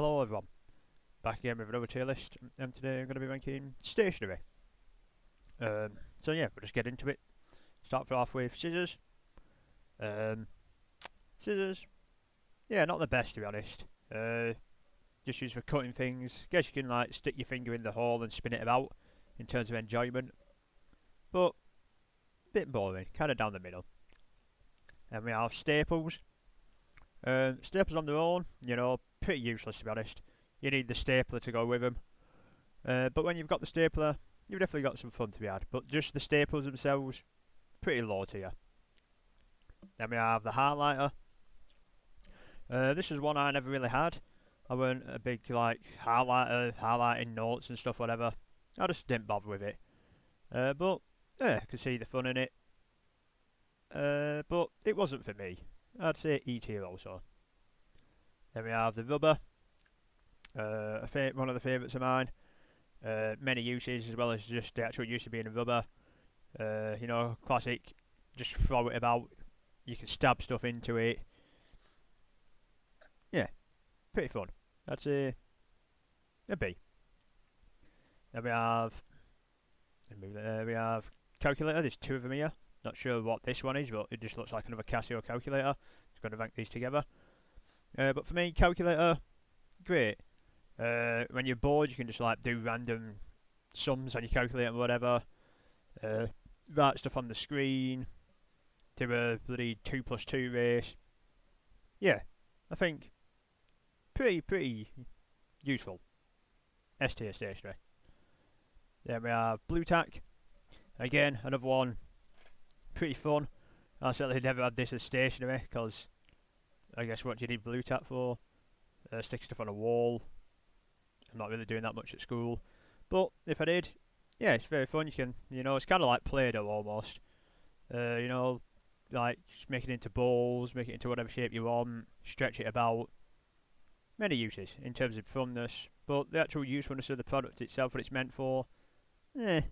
Hello everyone, back again with another tier list, and today I'm going to be ranking stationery. So yeah, we'll just get into it. Start off with scissors. Um, Scissors, yeah, not the best to be honest. Just used for cutting things. Guess you can like stick your finger in the hole and spin it about in terms of enjoyment, but a bit boring, kind of down the middle. And we have staples. Staples on their own, pretty useless to be honest. You need the stapler to go with them. But when you've got the stapler, you've definitely got some fun to be had. But just the staples themselves, pretty low tier. Then we have the highlighter. This is one I never really had. I weren't a big like highlighter, highlighting notes and stuff, whatever. I just didn't bother with it. But yeah, I could see the fun in it. But it wasn't for me. I'd say E tier also. Then we have the rubber. One of the favourites of mine. Many uses as well as just the actual use of being a rubber. Classic. Just throw it about. You can stab stuff into it. Yeah, pretty fun. That's a B. Then we have calculator. There's two of them here. Not sure what this one is, but it just looks like another Casio calculator. Just going to rank these together. But for me, calculator, great. When you're bored, you can just like do random sums on your calculator or whatever. Write stuff on the screen. Do a bloody 2 plus 2 race. Yeah, I think pretty useful. S tier stationery. Then we have blue tack. Again, another one. Pretty fun. I certainly never had this as stationery because I guess what do you need blue tack for? Stick stuff on a wall. I'm not really doing that much at school, but if I did, yeah, it's very fun. You can, it's kind of like Play-Doh almost. Like just make it into balls, make it into whatever shape you want, stretch it about. Many uses in terms of funness, but the actual usefulness of the product itself, what it's meant for, not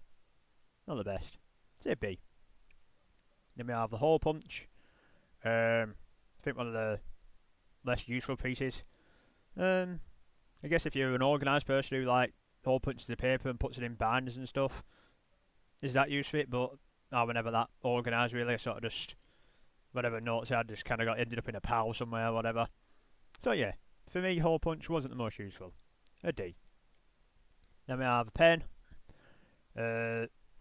the best. Say B. Then we have the hole punch. I think one of the less useful pieces. I guess if you're an organised person who like hole punches the paper and puts it in binders and stuff, is that use for it? But I was never that organised really. I sort of just whatever notes I had just kind of ended up in a pile somewhere or whatever. So yeah, for me hole punch wasn't the most useful. A D. Then we have a pen.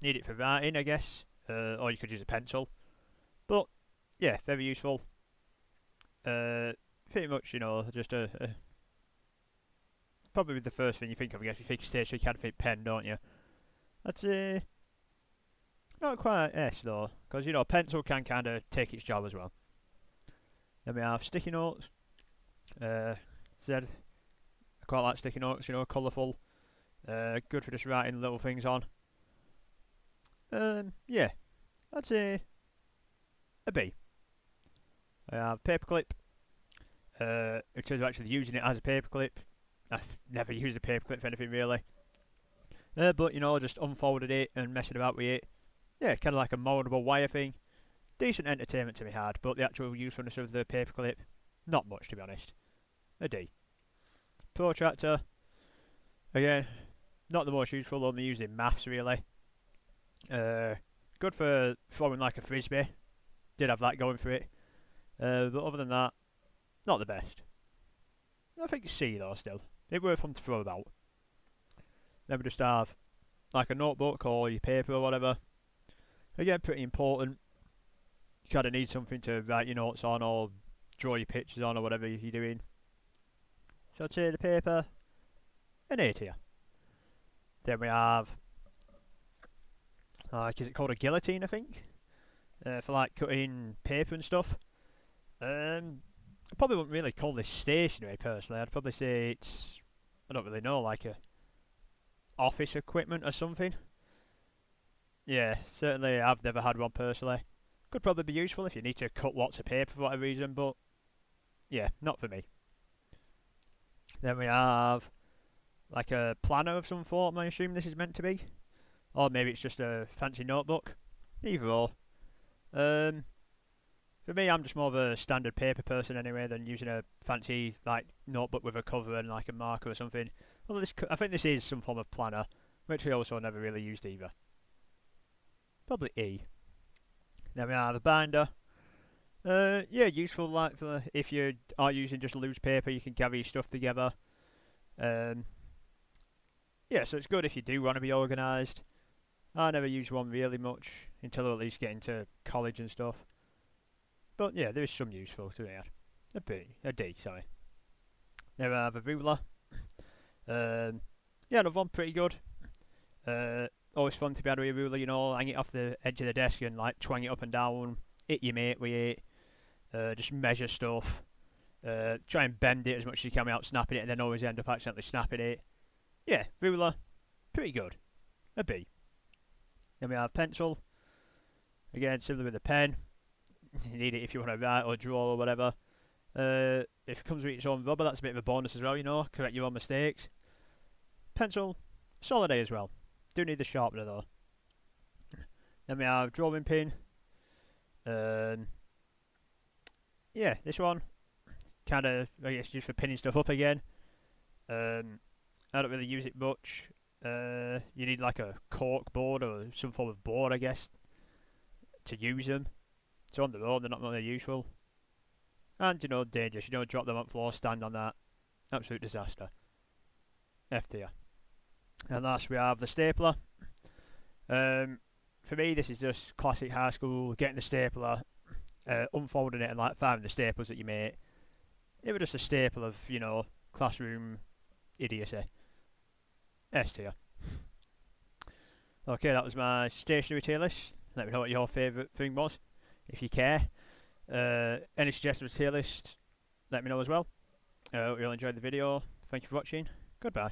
Need it for writing I guess, or you could use a pencil. But yeah, very useful. Pretty much just a probably the first thing you think of, I guess. You think stationery, you can't think pen, don't you? That's not quite S though, because pencil can kind of take its job as well. Then we have sticky notes. Said I quite like sticky notes. Colourful. Good for just writing little things on. Yeah, that's a B. I have paperclip. In terms of actually using it as a paperclip, I've never used a paperclip for anything really. But just unfolded it and messing about with it. Yeah, kind of like a moldable wire thing. Decent entertainment to be had, but the actual usefulness of the paperclip, not much to be honest. A D. Protractor. Again, not the most useful, only used in maths really. Good for throwing like a frisbee. Did have that going for it. But other than that, not the best. I think C though still. It were fun to throw about. Then we just have like a notebook or your paper or whatever. Again, pretty important. You kind of need something to write your notes on or draw your pictures on or whatever you're doing. So I'd say the paper, an A tier. Then we have, is it called a guillotine I think? For like cutting paper and stuff. I probably wouldn't really call this stationery personally. I'd probably say it's, I don't really know, like a office equipment or something. Yeah, certainly I've never had one personally. Could probably be useful if you need to cut lots of paper for whatever reason, but yeah, not for me. Then we have like a planner of some form, I assume this is meant to be. Or maybe it's just a fancy notebook. Either or. For me, I'm just more of a standard paper person anyway than using a fancy like notebook with a cover and like a marker or something. Although I think this is some form of planner, which I also never really used either. Probably E. Then we have a binder. Yeah, useful like for if you are using just loose paper, you can gather your stuff together. Um, yeah, so it's good if you do want to be organised. I never used one really much until at least getting to college and stuff. But yeah, there is some useful to it. A D, sorry. Then we have a ruler. Yeah, another one pretty good. Always fun to be able to do a ruler, you know, hang it off the edge of the desk and like twang it up and down, hit your mate with it, just measure stuff, try and bend it as much as you can without snapping it, and then always end up accidentally snapping it. Yeah, ruler, pretty good. A B. Then we have pencil. Again, similar with the pen. You need it if you want to write or draw or whatever. If it comes with its own rubber, that's a bit of a bonus as well, you know, correct your own mistakes. Pencil, solid A as well. Do need the sharpener though. Then we have drawing pin. Yeah, this one, kind of, I guess, just for pinning stuff up again. I don't really use it much. You need like a cork board or some form of board, I guess, to use them. So on their own, they're not really useful. And, you know, dangerous. You don't drop them on the floor, stand on that. Absolute disaster. F tier. And last we have the stapler. For me, this is just classic high school, getting the stapler, unfolding it and like finding the staples that you made. It was just a staple of, you know, classroom idiocy. S tier. Okay, that was my stationery tier list. Let me know what your favourite thing was, if you care. Any suggestions for tier list, let me know as well. Hope you all enjoyed the video. Thank you for watching. Goodbye.